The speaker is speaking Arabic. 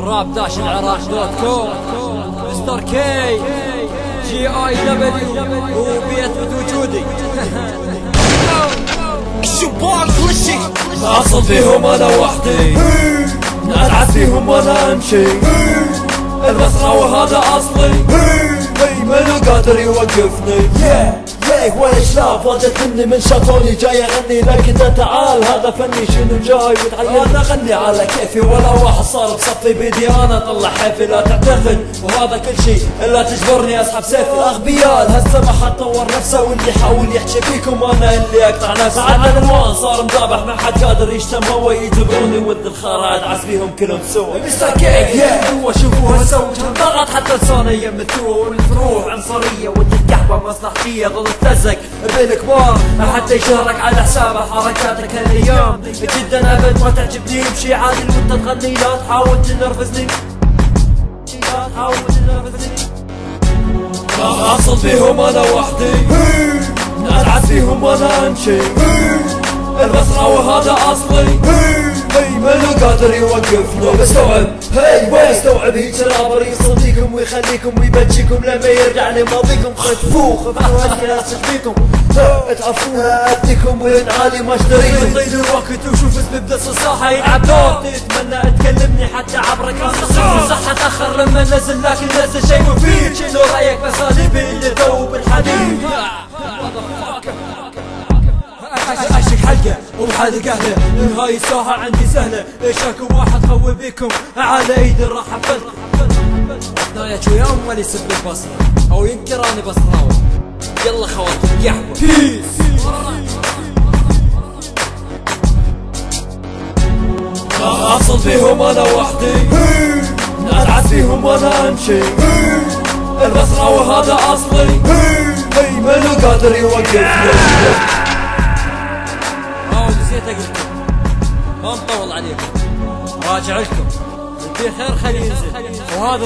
الراب داش العراق دوت كوم مستر كي جي اي دبليو هو بيثبت وجودي. اصل فيهم انا وحدي، العب فيهم وانا امشي، البصرة وهذا اصلي، منو قادر يوقفني؟ وليش لا فاجت مني من شافوني جاي اغني، لكن ده تعال هذا فني شنو جاي وتعين انا اغني على كيفي، ولا واحد صار بصفي بيدي انا اطلع حيفي، لا تعتقد وهذا كل شيء الا تجبرني اسحب سيفي. الاغبياء هسه ما حد طور نفسه، واللي يحاول يحكي فيكم انا اللي اقطع نفسه. عدد الوان صار مذابح ما حد قادر يشتم هو يجبروني ود الخراج عز فيهم كلهم سوا. مستر كي هو شوفوها سووا ضغط حتى لسانه يمثوه، والفروع عنصريه ود القحبه مصلحتيه ضد التزق بالكبار حتى يشهرك على حسابه. حركاتك هالايام جدا ابد ما تعجبني، امشي عادل وانت تغني، لا تحاول تنرفزني، لا تحاول تنرفزني. اصل فيهم انا وحدي، العب فيهم وانا امشي، البصرة وهذا اصلي، منو قادر يوقفني؟ بستوعب بستوعب هيك رابر يصديكم ويخليكم ويبجيكم لما يرجع لماضيكم. خطفوه خذوها فيكم تعرفوها اديكم وين عالي ما اشتريكم. يطيل الوقت وشوف اسمي بدس الساحه يلعب دور، تتمنى تكلمني حتى عبرك صح اتاخر لما نزل، لكن نزل شيء مفيد. شنو رايك باساليبي اللي ذوب الحديد؟ اشك حلقه وحلقه له هاي الساحه عندي سهله، ايشاكم واحد خوي بيكم على ايدي راح افل. نايا شو يوم ولي يسب البصره او ينكر اني بصراوي. يلا خواتم يحبوا بيس. اصل فيهم انا وحدي، العب فيهم وانا امشي، البصرة وهذا اصلي، منو قادر يوقفني؟ نسيت اقولكم ما نطول عليكم، راجع لكم في خير خلي ينزل، وهذا